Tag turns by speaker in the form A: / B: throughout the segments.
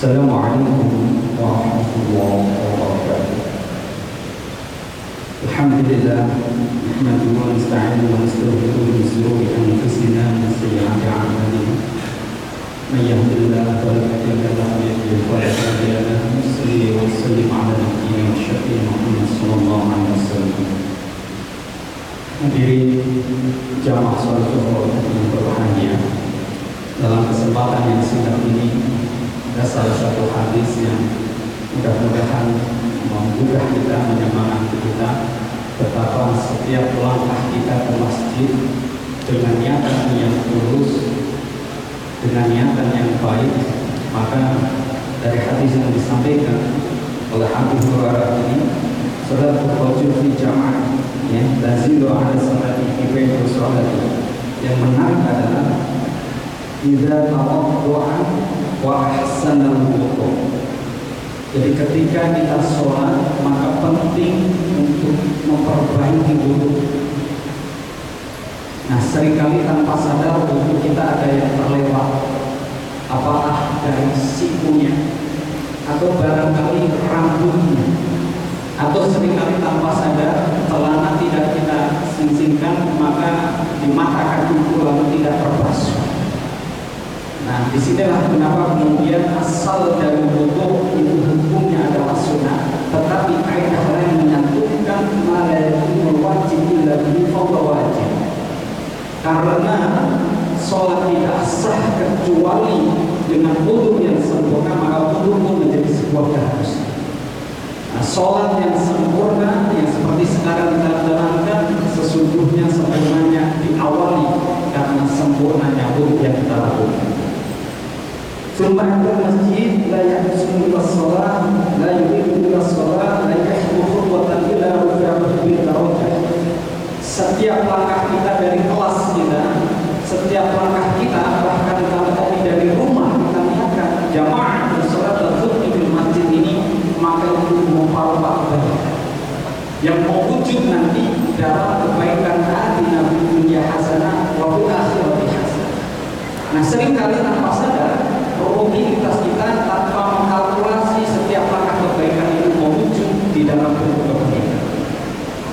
A: Assalamualaikum warahmatullahi wabarakatuh. Alhamdulillah, nahmaduhu wa nasta'inuhu wa nastaghfiruhu min shururi anfusina wa min sayyi'ati a'malina. Man yahdihillahu fala mudilla lahu wa man yudlil fala hadiya lahu. Shalli wa sallim 'ala nabiyyina wa syafi'ina Muhammad sallallahu alaihi wasallam. Hadirin jamaah salat Zuhur yang berbahagia, dalam kesempatan yang singkat ini ada salah satu hadis yang mudah-mudahan menggugah kita, menyemangati kita betapa setiap langkah kita ke masjid dengan niatan yang tulus, dengan niatan yang baik, maka dari hadis yang disampaikan oleh Abu Hurairah ini, salatul fajr fi jamaah, ya, tazilu ala salati fi baiti salati. Yang menarik adalah idza tawaddu'a wa ahsana al-wudu'. Jadi ketika kita sholat, maka penting untuk memperbaiki wudu. Nah, seringkali tanpa sadar wudu kita ada yang terlewat, apakah dari sikunya atau barangkali rambutnya, atau seringkali tanpa sadar celana tidak kita sing-singkan, maka di mata kaki lalu tidak terbasuh. Nah, disinilah kenapa kemudian asal dari wudu itu hukumnya adalah sunnah, tetapi kaidah lain menyatukan malaikul wajib illa bi wajib. Karena sholat tidak sah kecuali dengan wudu yang sempurna, maka wudu pun menjadi sebuah keharusan. Nah, sholat yang sempurna yang seperti sekarang kita jalankan sesungguhnya sempurnanya diawali karena sempurnanya wudu yang kita lakukan. Summa masjid la yahsunu was-shalah la yuridu was-shalah la yahdu khutwatan illa rufi'a bil darajah. Setiap langkah kita dari kelas kita, setiap langkah kita, bahkan kalau tadi dari rumah kita niatkan jamaah salat zuhur di masjid ini, maka itu memperluas yang mewujud nanti dalam kebaikan hati Nabi dunia hasanah wa fil akhirati hasanah. Nah, seringkali tanpa sadar rutinitas kita tanpa mengkalkulasi setiap langkah kebaikan itu mewujud di dalam bentuk kebaikan.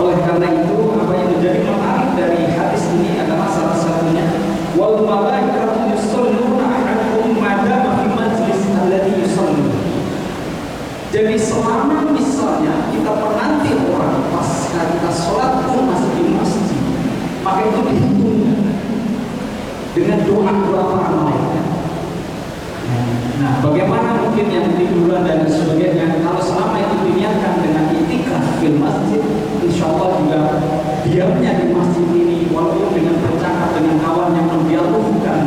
A: Oleh karena itu, apa yang menjadi menarik dari hadis ini adalah salah satunya wal malaikatu yusalluna ahadukum madama fi majlis alladhi yusalli. Jadi selama misalnya kita menanti orang pasca kita sholat pun masih di masjid, maka itu dihitung dengan doa-doa para malaikat. Nah, bagaimana mungkin yang tiduran dan sebagainya, kalau selama itu diniatkan dengan itikaf di masjid, insya Allah juga diamnya di masjid ini, walaupun dengan bercakap dengan kawan yang mendialogkan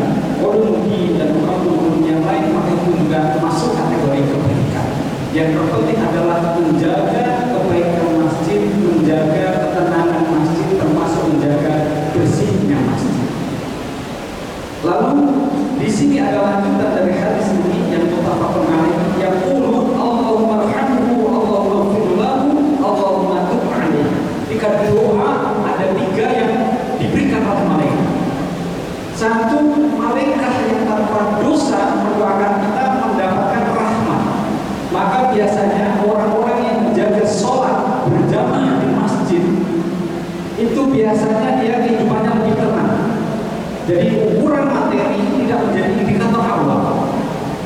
A: ulumuddin dan ulum yang lain, maka itu juga masuk kategori kebaikan. Yang terpenting adalah menjaga kebaikan masjid, menjaga ketenangan masjid, termasuk menjaga bersihnya masjid. Lalu di sini ada lanjutan dari hadis ini yang muttafaqun alaih, yang qulu Allahumma arhamhu, Allahumma ighfir lahu, Allahumma tub alaihi. Jika doa ada tiga yang diberikan oleh malaikat. Satu, malaikat yang tanpa dosa mendoakan kita mendapatkan rahmat. Maka biasanya orang-orang yang menjaga sholat berjamaah di masjid itu biasanya dia kehidupannya lebih tenang. Jadi ukuran materi tidak menjadi indikator awal.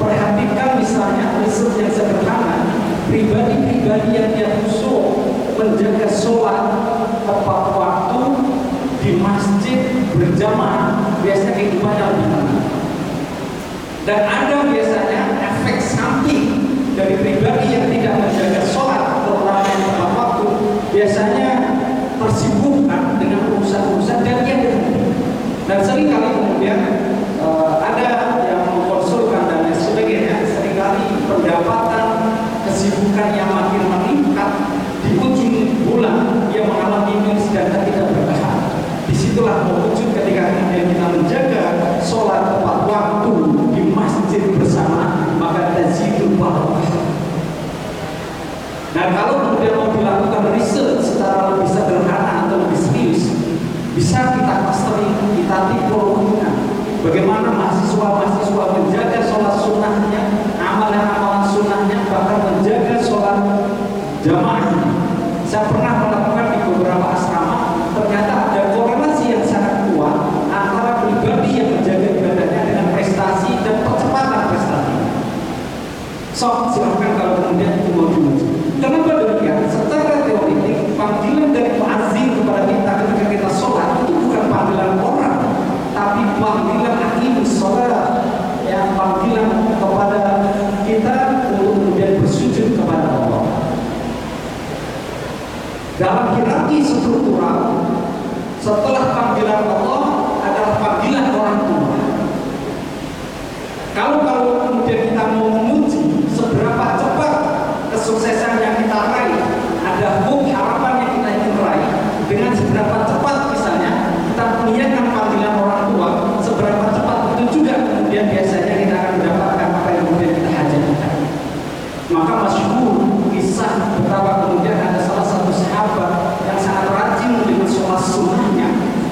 A: Perhatikan misalnya riset yang sederhana, pribadi-pribadi yang dia khusyuk menjaga sholat tepat waktu di masjid berjamaah, biasanya kehidupannya lebih tenang. Dan ada biasanya efek samping dari pribadi yang tidak menjaga sholat terutama tepat waktu, biasanya tersibukkan dengan urusan-urusan dan dia berhenti. Dan seringkali kemudian ada yang mengonsulkan dan sebagainya, seringkali pendapatan kesibukan yang makin meningkat di ujung bulan dia mengalami krisis dan tidak bertahan. Disitulah mewujud ketika kemudian kita menjaga sholat tepat waktu di masjid bersama, maka tazidul barakah. Nah, kalau kemudian mau dilakukan riset secara lebih sederhana atau lebih serius, bisa kita clustering, kita tipologikan bagaimana mahasiswa-mahasiswa menjaga sholat sunnahnya, amalan berjamaah. Saya pernah melakukan di beberapa asrama, ternyata ada korelasi yang sangat kuat antara pribadi yang menjaga ibadahnya dengan prestasi dan percepatan prestasi. So, silahkan kalau kemudian itu mau diuji. Kenapa demikian? Secara teoritik, panggilan dari muazzin kepada kita ketika kita sholat itu bukan panggilan orang, tapi panggilan aqimus sholat, yang panggilan kepada kita untuk kemudian bersujud kepada Allah. Dalam hierarki struktural, setelah panggilan Allah adalah panggilan orang tua. Kalau kemudian kita mau menguji seberapa cepat kesuksesan yang kita raih, ada hope, harapan yang kita ingin raih, dengan seberapa cepat misalnya kita mengiyakan panggilan orang tua, seberapa cepat itu juga kemudian biasanya kita akan mendapatkan apa yang kemudian kita hajatkan. Maka masyhur kisah betapa kemudian ada salah satu sahabat yang sangat rajin dengan sholat sunnahnya.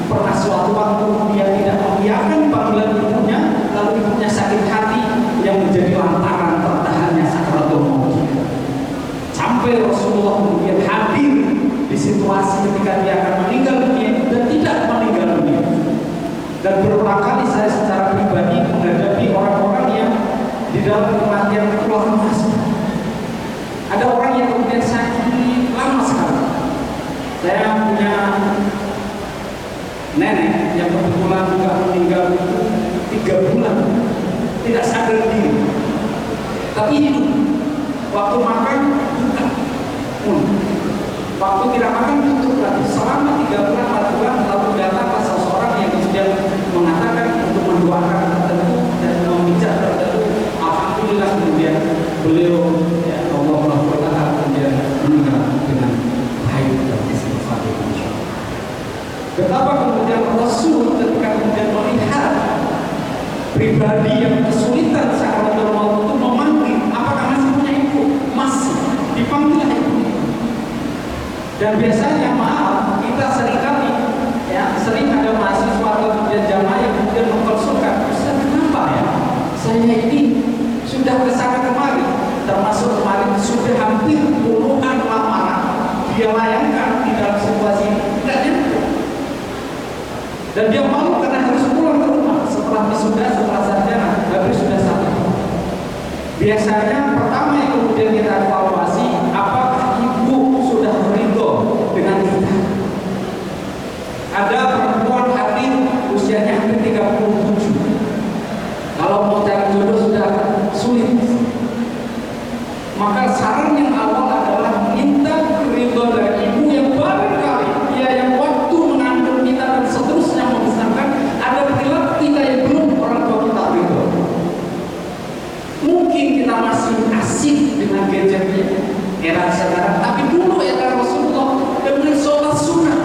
A: Pernah suatu waktu dia tidak mengiyakan panggilan ibunya, lalu ibunya sakit hati yang menjadi lantaran tertahannya sakaratul maut. Sampai Rasulullah kemudian hadir di situasi ketika dia akan meninggal dunia dan tidak meninggal dunia. Dan beberapa kali saya secara pribadi menghadapi orang-orang yang di dalam kematian keluar masuk. Ada orang yang kemudian sakit lama sekali. Saya punya nenek yang kebetulan juga meninggal itu 3 bulan, tidak sadar diri, tapi hidup. Waktu makan buka, waktu tidak makan tutup lagi. Selama 3 bulan 4 bulan lalu datang seseorang yang kemudian mengatakan untuk mendoakan tertentu dan memijak tertentu. Alhamdulillah kemudian beliau ya Allah kemudian meninggal dengan baik dan istighfar. Betapa kemudian Rasul ketika kemudian melihat pribadi yang kesulitan sakaratul maut itu memanggil, apakah masih punya ibu? Masih, dipanggil ibu. Dan biasanya maaf, kita seringkali ya sering ada mahasiswa atau kemudian jamaah yang kemudian mengkonsulkan, Ustaz kenapa ya? Saya ini sudah kesana kemari, termasuk kemarin sudah hampir puluhan lamaran dia layangkan di dalam situasi tidak nyampe. Dan dia malu karena harus pulang ke rumah setelah wisuda, setelah sarjana, habis sudah 1 tahun. Biasanya pertama yang kemudian kita evaluasi, apakah ibu sudah ridho dengan kita. Ada perempuan hadir usianya hampir 37. Kalau mau cari jodoh sudah sulit. Maka saran yang awal adalah minta ridho dari ibu yang barangkali dia yang waktu mengandung kita dan seterusnya membesarkan, ada perilaku kita yang belum orang tua kita ridho. Mungkin kita masih asik dengan gadgetnya era sekarang, tapi dulu era Rasulullah dengan sholat sunnah.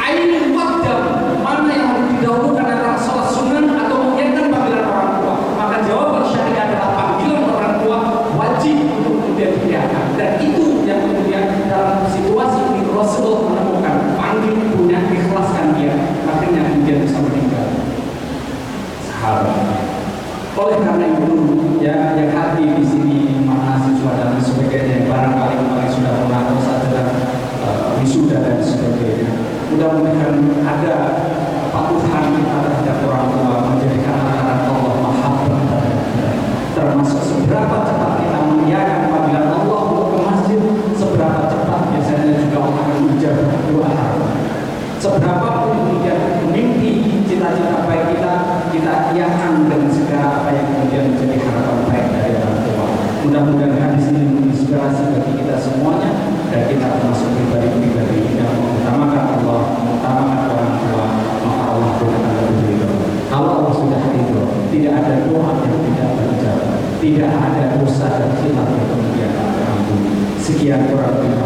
A: Ainul waqdam, mana yang harus didahulukan antara sholat sunnah atau mengiyakan panggilan orang tua? Maka jawaban syariah adalah panggilan orang tua wajib untuk kemudian diiyakan. Dan itu yang kemudian dalam situasi ini Rasulullah menemukan panggil ibunya, ikhlaskan dia, akhirnya kemudian bisa meninggal. Sahabat. Oleh karena itu, ya yang hadir di sini mahasiswa dan sebagainya, barangkali kemarin sudah mengatur saja wisuda dan sebagainya. Mudah-mudahan ada kepatuhan kita terhadap orang tua, menjadikan anak Allah mahabbah termasuk seberapa cepat kita mengiyakan panggilan Allah untuk ke masjid, seberapa cepat biasanya juga Allah akan menjawab doa harapan. Seberapa pun kemudian mimpi cita-cita baik kita iakan dengan segala apa yang kemudian menjadi harapan baik dari orang tua. Mudah-mudahan hadis ini menginspirasi bagi kita semuanya dan kita termasuk pribadi-pribadi yang mengutamakan Allah, mengutamakan orang tua, maka Allah pun akan lebih ridho. Kalau Allah sudah ridho, tidak ada doa yang tidak terjawab, tidak ada dosa dan khilaf yang kemudian akan terampuni. Sekian kurang lebih